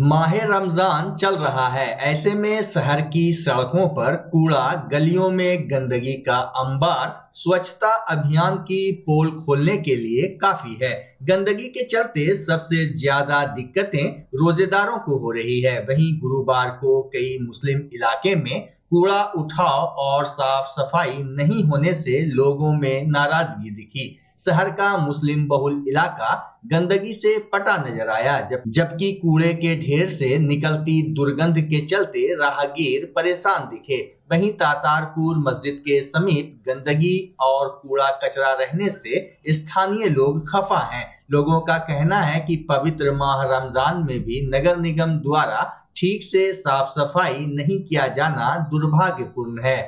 माहे रमजान चल रहा है। ऐसे में शहर की सड़कों पर कूड़ा, गलियों में गंदगी का अंबार स्वच्छता अभियान की पोल खोलने के लिए काफी है। गंदगी के चलते सबसे ज्यादा दिक्कतें रोजेदारों को हो रही है। वहीं गुरुवार को कई मुस्लिम इलाके में कूड़ा उठाव और साफ सफाई नहीं होने से लोगों में नाराजगी दिखी। शहर का मुस्लिम बहुल इलाका गंदगी से पटा नजर आया, जबकि कूड़े के ढेर से निकलती दुर्गंध के चलते राहगीर परेशान दिखे। वहीं तातारपुर मस्जिद के समीप गंदगी और कूड़ा कचरा रहने से स्थानीय लोग खफा हैं। लोगों का कहना है कि पवित्र माह रमजान में भी नगर निगम द्वारा ठीक से साफ सफाई नहीं किया जाना दुर्भाग्यपूर्ण है।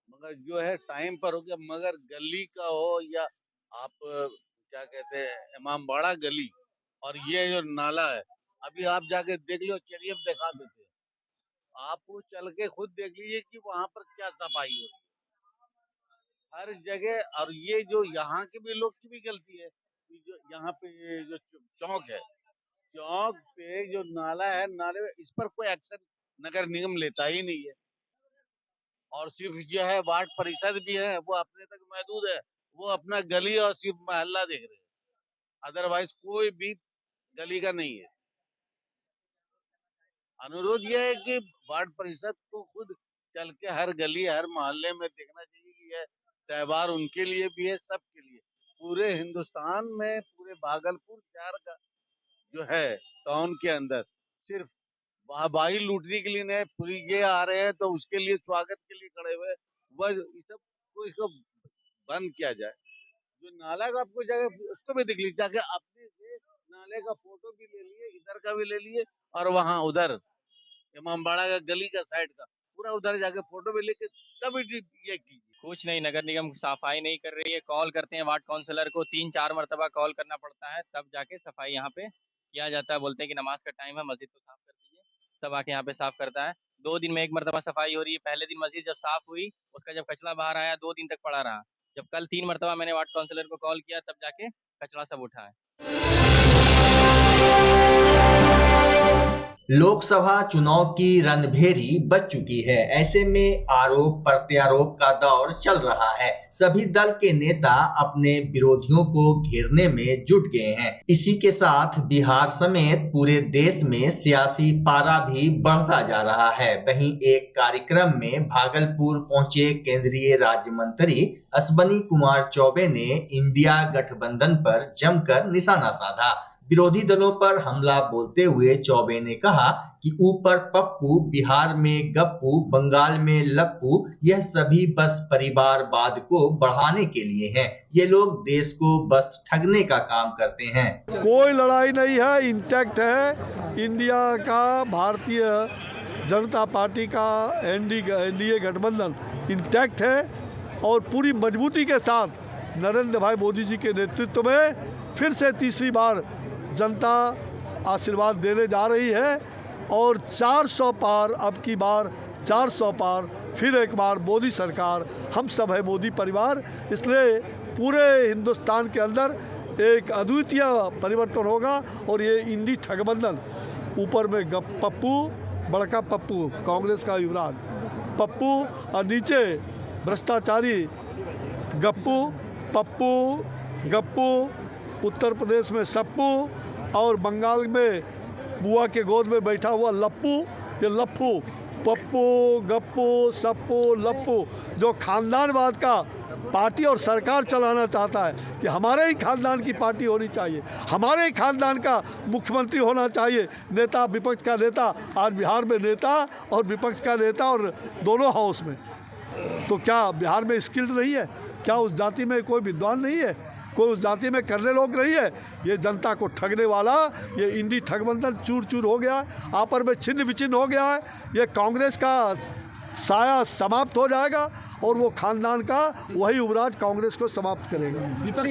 मगर जो है टाइम पर हो गया, मगर गली का हो या आप क्या कहते हैं इमाम बाड़ा गली और ये जो नाला है, अभी आप जाके देख लो, चलिए हम दिखा देते हैं। आप वो चल के खुद देख लीजिए कि वहां पर क्या सफाई हो रही है हर जगह। और ये जो यहाँ के भी लोग की भी गलती है कि जो यहाँ पे जो चौक है, चौक पे जो नाला है, नाले में इस पर कोई एक्शन नगर निगम लेता ही नहीं है। और सिर्फ जो है वार्ड परिषद भी है, वो अपने तक महदूद है, वो अपना गली और सिर्फ मोहल्ला देख रहे हैं, अदरवाइज कोई भी गली का नहीं है। अनुरोध यह है कि वार्ड परिषद को खुद चल के हर गली हर मोहल्ले में देखना चाहिए कि यह त्योहार उनके लिए भी है, सबके लिए। पूरे हिंदुस्तान में, पूरे भागलपुर शहर का जो है टाउन के अंदर सिर्फ वाहवाही लूटने के लिए नहीं, पूरी ये आ रहे हैं तो उसके लिए स्वागत के लिए खड़े हुए, वह सब को इसको बंद किया जाए। जो नाला का आपको जगह उसको भी देख लीजिए, जाके अपने से नाले का फोटो भी ले लिए, इधर का भी ले लिए, और वहाँ उधर इमामबाड़ा का गली का साइड का पूरा उधर जाके फोटो भी लेके तब ये कीजिए। कुछ नहीं, नगर निगम सफाई नहीं कर रही है। कॉल करते हैं वार्ड काउंसलर को, 3-4 मरतबा कॉल करना पड़ता है, तब जाके सफाई यहाँ पे किया जाता है। बोलते हैं कि नमाज का टाइम है, मस्जिद को साफ कर दीजिए, तब आके यहाँ पे साफ करता है। 2 दिन में 1 मरतबा सफाई हो रही है। पहले दिन मस्जिद जब साफ हुई, उसका जब कचरा बाहर आया 2 दिन तक पड़ा रहा। जब कल 3 मरतबा मैंने वार्ड काउंसलर को कॉल किया, तब जाके कचरा सब उठा है। लोकसभा चुनाव की रणभेरी बज चुकी है। ऐसे में आरोप प्रत्यारोप का दौर चल रहा है। सभी दल के नेता अपने विरोधियों को घेरने में जुट गए हैं। इसी के साथ बिहार समेत पूरे देश में सियासी पारा भी बढ़ता जा रहा है। वहीं एक कार्यक्रम में भागलपुर पहुंचे केंद्रीय राज्य मंत्री अश्विनी कुमार चौबे ने इंडिया गठबंधन पर जमकर निशाना साधा। विरोधी दलों पर हमला बोलते हुए चौबे ने कहा कि ऊपर पप्पू, बिहार में गप्पू, बंगाल में लप्पू, यह सभी बस परिवारवाद को बढ़ाने के लिए हैं। ये लोग देश को बस ठगने का काम करते हैं। कोई लड़ाई नहीं है, इंटैक्ट है। इंडिया का, भारतीय जनता पार्टी का एनडीए गठबंधन इंटैक्ट है और पूरी मजबूती के साथ नरेंद्र भाई मोदी जी के नेतृत्व में फिर से तीसरी बार जनता आशीर्वाद देने जा रही है। और 400 पार, अब की बार 400 पार, फिर एक बार मोदी सरकार, हम सब है मोदी परिवार। इसलिए पूरे हिंदुस्तान के अंदर एक अद्वितीय परिवर्तन होगा। और ये इंडी ठगबंधन, ऊपर में पप्पू, बड़का पप्पू, कांग्रेस का युवराज पप्पू, और नीचे भ्रष्टाचारी गप्पू, पप्पू, गप्पू, उत्तर प्रदेश में सप्पू, और बंगाल में बुआ के गोद में बैठा हुआ लप्पू। ये लप्पू, पप्पू, गप्पू, सप्पू, लप्पू, जो खानदानवाद का पार्टी और सरकार चलाना चाहता है कि हमारे ही खानदान की पार्टी होनी चाहिए, हमारे ही खानदान का मुख्यमंत्री होना चाहिए। नेता, विपक्ष का नेता, आज बिहार में नेता और विपक्ष का नेता और दोनों हाउस में। तो क्या बिहार में स्किल्ड नहीं है? क्या उस जाति में कोई विद्वान नहीं है? कोई उस जाति में करने लोग नहीं है? ये जनता को ठगने वाला ये इंडी ठगबंधन चूर चूर हो गया है, आपस में छिन्न विचिन्न हो गया है। ये कांग्रेस का साया समाप्त हो जाएगा और वो खानदान का वही युवराज कांग्रेस को समाप्त करेगा।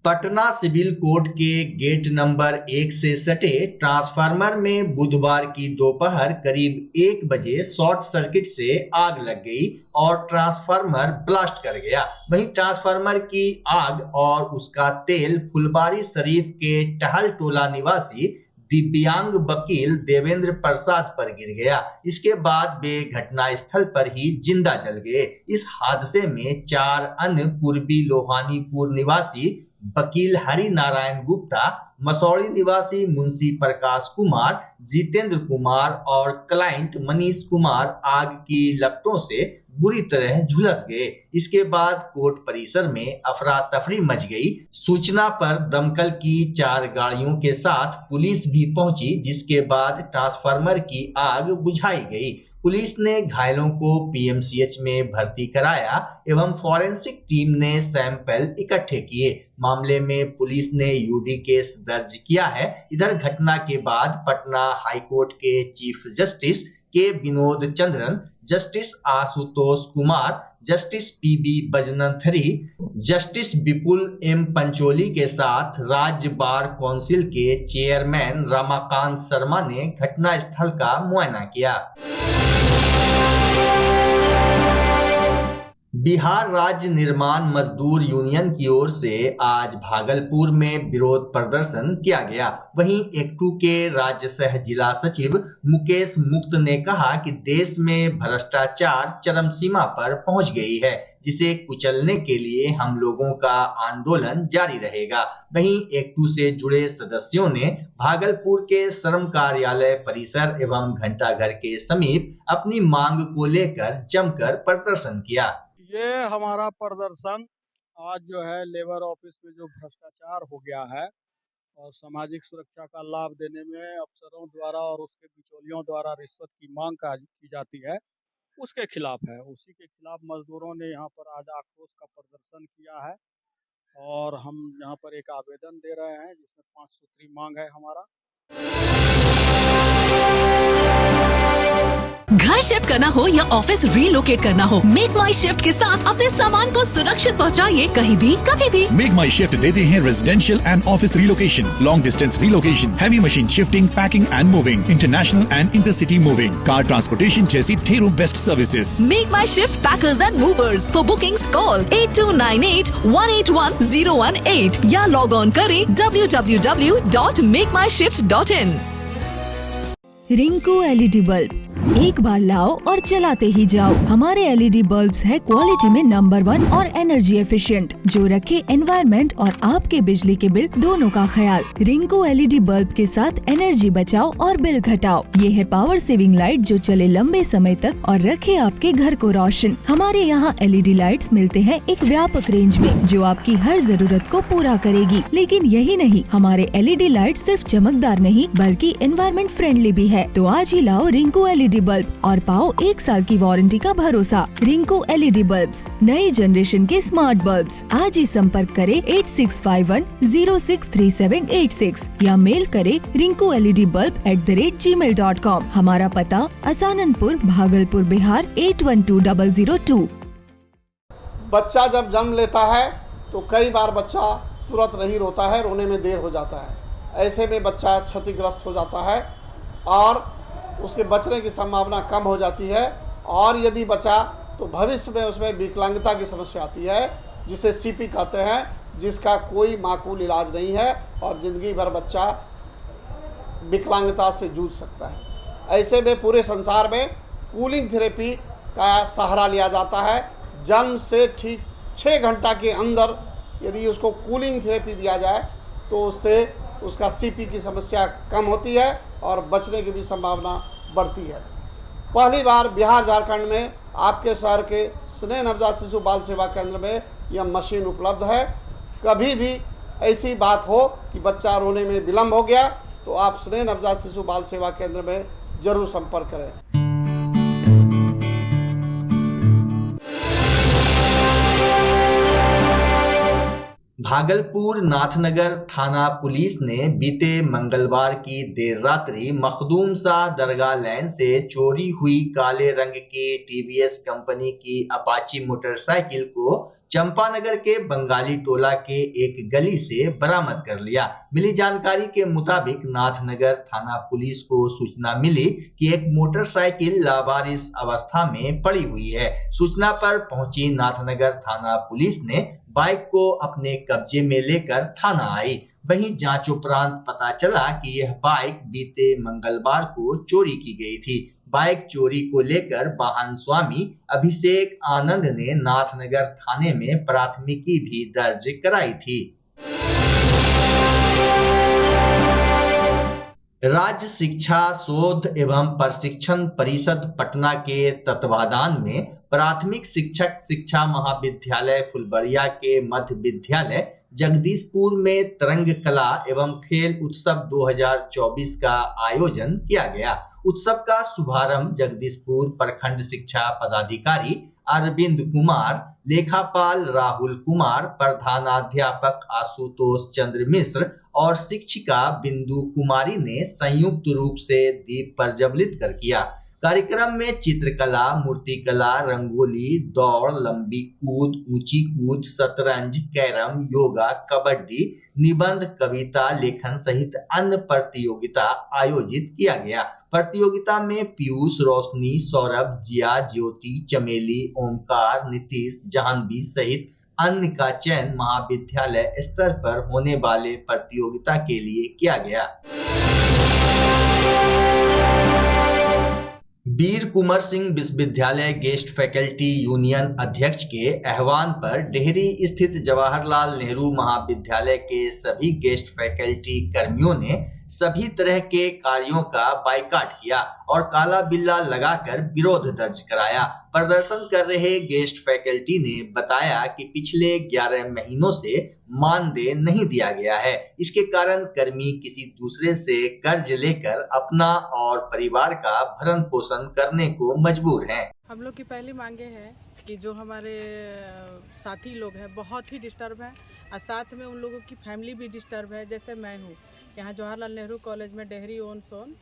पटना सिविल कोर्ट के गेट नंबर 1 से सटे ट्रांसफार्मर में बुधवार की दोपहर करीब 1 बजे शॉर्ट सर्किट से आग लग गई और ट्रांसफार्मर ब्लास्ट कर गया। वहीं ट्रांसफार्मर की आग और उसका तेल फुलबारी शरीफ के टहल टोला निवासी दिव्यांग वकील देवेंद्र प्रसाद पर गिर गया। इसके बाद वे घटना स्थल पर ही जिंदा जल गए। इस हादसे में 4 अन्य पूर्वी लोहानीपुर निवासी वकील हरि नारायण गुप्ता, मसौड़ी निवासी मुंशी प्रकाश कुमार, जितेंद्र कुमार और क्लाइंट मनीष कुमार आग की लपटों से बुरी तरह झुलस गए। इसके बाद कोर्ट परिसर में अफरा तफरी मच गई। सूचना पर दमकल की 4 गाड़ियों के साथ पुलिस भी पहुंची, जिसके बाद ट्रांसफार्मर की आग बुझाई गई। पुलिस ने घायलों को पीएमसीएच में भर्ती कराया एवं फॉरेंसिक टीम ने सैंपल इकट्ठे किए। मामले में पुलिस ने यूडी केस दर्ज किया है। इधर घटना के बाद पटना हाईकोर्ट के chief justice K Vinod Chandran, justice Ashutosh Kumar, justice PB Bajanthri, justice Vipul M Pancholi के साथ राज्य बार काउंसिल के चेयरमैन रमाकांत शर्मा ने घटना स्थल का मुआयना किया। बिहार राज्य निर्माण मजदूर यूनियन की ओर से आज भागलपुर में विरोध प्रदर्शन किया गया। वहीं एक्टू के राज्य सह जिला सचिव मुकेश मुक्त ने कहा कि देश में भ्रष्टाचार चरम सीमा पर पहुंच गई है, जिसे कुचलने के लिए हम लोगों का आंदोलन जारी रहेगा। वहीं एक्टू से जुड़े सदस्यों ने भागलपुर के श्रम कार्यालय परिसर एवं घंटाघर के समीप अपनी मांग को लेकर जमकर प्रदर्शन किया। ये हमारा प्रदर्शन आज जो है लेबर ऑफिस में जो भ्रष्टाचार हो गया है और सामाजिक सुरक्षा का लाभ देने में अफसरों द्वारा और उसके बिचौलियों द्वारा रिश्वत की मांग की जाती है, उसके खिलाफ है। उसी के खिलाफ मजदूरों ने यहाँ पर आज आक्रोश का प्रदर्शन किया है और हम यहाँ पर एक आवेदन दे रहे हैं जिसमें 5 सूत्री मांग है हमारा। घर शिफ्ट करना हो या ऑफिस रीलोकेट करना हो, मेक माई शिफ्ट के साथ अपने सामान को सुरक्षित पहुंचाइए कहीं भी कभी भी। मेक माई शिफ्ट देते हैं residential and office relocation, long distance relocation, heavy machine shifting, packing and moving, international and intercity moving, car transportation जैसी ढेरों best services. Make my shift packers and movers. For bookings call 8298-181-018 या log on करें www.makemyshift.in। Rinku LED bulb एक बार लाओ और चलाते ही जाओ। हमारे एलईडी बल्ब्स है क्वालिटी में नंबर 1 और एनर्जी एफिशिएंट, जो रखे एनवायरनमेंट और आपके बिजली के बिल दोनों का ख्याल। रिंकू एलईडी बल्ब के साथ एनर्जी बचाओ और बिल घटाओ। ये है पावर सेविंग लाइट जो चले लंबे समय तक और रखे आपके घर को रोशन। हमारे यहाँ एलईडी लाइट्स मिलते हैं एक व्यापक रेंज में जो आपकी हर जरूरत को पूरा करेगी। लेकिन यही नहीं, हमारे एलईडी लाइट सिर्फ चमकदार नहीं बल्कि एनवायरनमेंट फ्रेंडली भी है। तो आज ही लाओ रिंकू एलईडी बल्ब और पाओ 1 साल की वारंटी का भरोसा। रिंकू एलईडी बल्ब्स, नई जनरेशन के स्मार्ट बल्ब्स। आज ही संपर्क करें 8651063786 या मेल करें rinku.led.bulb@gmail.com। हमारा पता असाननपुर, भागलपुर, बिहार 812002। बच्चा जब जन्म लेता है तो कई बार बच्चा तुरंत नहीं रोता है, रोने में देर हो जाता है। ऐसे में बच्चा क्षतिग्रस्त हो जाता है और उसके बचने की संभावना कम हो जाती है। और यदि बचा तो भविष्य में उसमें विकलांगता की समस्या आती है, जिसे सीपी कहते हैं, जिसका कोई माकूल इलाज नहीं है और ज़िंदगी भर बच्चा विकलांगता से जूझ सकता है। ऐसे में पूरे संसार में कूलिंग थेरेपी का सहारा लिया जाता है। जन्म से ठीक 6 घंटा के अंदर यदि उसको कूलिंग थेरेपी दिया जाए तो उससे उसका सीपी की समस्या कम होती है और बचने की भी संभावना बढ़ती है। पहली बार बिहार झारखंड में आपके शहर के स्नेह नवजात शिशु बाल सेवा केंद्र में यह मशीन उपलब्ध है। कभी भी ऐसी बात हो कि बच्चा रोने में विलम्ब हो गया तो आप स्नेह नवजात शिशु बाल सेवा केंद्र में जरूर संपर्क करें। भागलपुर नाथनगर थाना पुलिस ने बीते मंगलवार की देर रात्रि मखदूम शाह दरगाह लैन से चोरी हुई काले रंग की टीवीएस कंपनी की अपाची मोटरसाइकिल को चंपानगर के बंगाली टोला के एक गली से बरामद कर लिया। मिली जानकारी के मुताबिक नाथनगर थाना पुलिस को सूचना मिली कि एक मोटरसाइकिल लावारिस अवस्था में पड़ी हुई है। सूचना पर पहुंची नाथनगर थाना पुलिस ने बाइक को अपने कब्जे में लेकर थाना आई। वहीं जांच उपरांत पता चला कि यह बाइक बीते मंगलवार को चोरी की गई थी। बाइक चोरी को लेकर वाहन स्वामी अभिषेक आनंद ने नाथनगर थाने में प्राथमिकी भी दर्ज कराई थी। राज्य शिक्षा शोध एवं प्रशिक्षण परिषद पटना के तत्वाधान में प्राथमिक शिक्षक शिक्षा महाविद्यालय फुलबरिया के मध्य विद्यालय जगदीशपुर में तरंग कला एवं खेल उत्सव 2024 का आयोजन किया गया। उत्सव का शुभारंभ जगदीशपुर प्रखंड शिक्षा पदाधिकारी अरविंद कुमार, लेखापाल राहुल कुमार, प्रधानाध्यापक आशुतोष चंद्र मिश्र और शिक्षिका बिंदु कुमारी ने संयुक्त रूप से दीप प्रज्वलित कर किया। कार्यक्रम में चित्रकला, मूर्तिकला, रंगोली, दौड़, लंबी कूद, ऊंची कूद, शतरंज, कैरम, योगा, कबड्डी, निबंध, कविता लेखन सहित अन्य प्रतियोगिता आयोजित किया गया। प्रतियोगिता में पीयूष, रोशनी, सौरभ, जिया, ज्योति, चमेली, ओमकार, नीतीश, जाह्नवी सहित अन्य का चयन महाविद्यालय स्तर पर होने वाले प्रतियोगिता के लिए किया गया। वीर कुंवर सिंह विश्वविद्यालय गेस्ट फैकल्टी यूनियन अध्यक्ष के आह्वान पर डेहरी स्थित जवाहरलाल नेहरू महाविद्यालय के सभी गेस्ट फैकल्टी कर्मियों ने सभी तरह के कार्यों का बाइकाट किया और काला बिल्ला लगाकर विरोध दर्ज कराया। प्रदर्शन कर रहे गेस्ट फैकल्टी ने बताया कि पिछले 11 महीनों से मानदेय नहीं दिया गया है। इसके कारण कर्मी किसी दूसरे से कर्ज लेकर अपना और परिवार का भरण पोषण करने को मजबूर हैं। हम लोग की पहली मांगे हैं कि जो हमारे साथी लोग हैं बहुत ही डिस्टर्ब हैं और साथ में उन लोगों की फैमिली भी डिस्टर्ब है। जैसे मैं हूँ यहाँ जवाहरलाल नेहरू कॉलेज में Dehri on Sone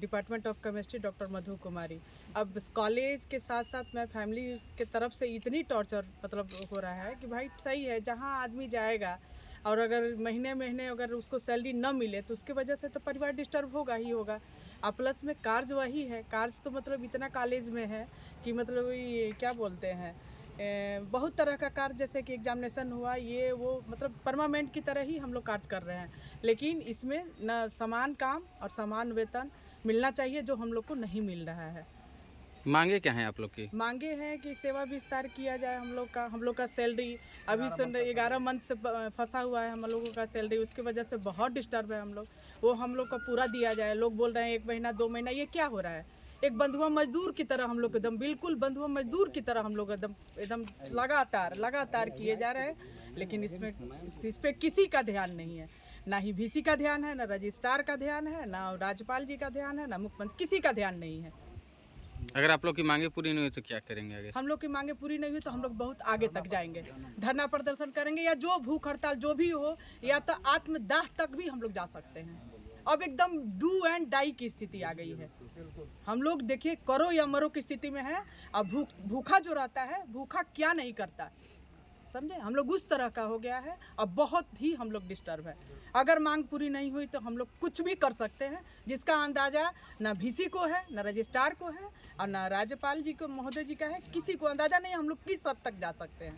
department of chemistry doctor Madhu Kumari. अब कॉलेज के साथ साथ मैं फैमिली के तरफ से इतनी टॉर्चर मतलब हो रहा है कि भाई सही है जहाँ आदमी जाएगा और अगर महीने अगर उसको सैलरी न मिले तो उसके वजह से तो परिवार डिस्टर्ब होगा ही होगा। और प्लस में कार्य वही है, कार्य तो मतलब इतना कॉलेज में है कि मतलब ये क्या बोलते हैं बहुत तरह का कार्य जैसे कि एग्जामिनेशन हुआ ये वो मतलब परमानेंट की तरह ही हम लोग कार्य कर रहे हैं, लेकिन इसमें न समान काम और समान वेतन मिलना चाहिए जो हम लोग को नहीं मिल रहा है। मांगे क्या हैं आप लोग की? मांगे हैं कि सेवा विस्तार किया जाए हम लोग का सैलरी अभी 11 मंथ से फंसा हुआ है हम लोगों का सैलरी, उसकी वजह से बहुत डिस्टर्ब है वो हम लोग का पूरा दिया जाए। लोग बोल रहे हैं 1 महीना 2 महीना, ये क्या हो रहा है? एक बंधुआ मजदूर की तरह हम लोग एकदम बिल्कुल बंधुआ मजदूर की तरह हम लोग एकदम लगातार किए जा रहे हैं, लेकिन इस पे किसी का ध्यान नहीं है, ना ही VC का ध्यान है, ना रजिस्ट्रार का ध्यान है, ना राज्यपाल जी का ध्यान है, ना मुख्यमंत्री, किसी का ध्यान नहीं है। अगर आप लोग की मांगे पूरी नहीं हुई तो क्या करेंगे आगे? हम लोग की मांगे पूरी नहीं हुई तो हम लोग बहुत आगे तक जाएंगे, धरना प्रदर्शन करेंगे या जो भूख हड़ताल जो भी हो या तो आत्मदाह तक भी हम लोग जा सकते हैं। अब एकदम डू एंड डाई की स्थिति आ गई है। हम लोग देखिए करो या मरो की स्थिति में है। अब भूखा जो रहता है भूखा क्या नहीं करता, समझे? हम लोग उस तरह का हो गया है। अब बहुत ही हम लोग डिस्टर्ब है। अगर मांग पूरी नहीं हुई तो हम लोग कुछ भी कर सकते हैं, जिसका अंदाजा ना VC को है, ना रजिस्ट्रार को है और ना राज्यपाल जी को महोदय जी का है। किसी को अंदाजा नहीं हम लोग किस हद तक जा सकते हैं।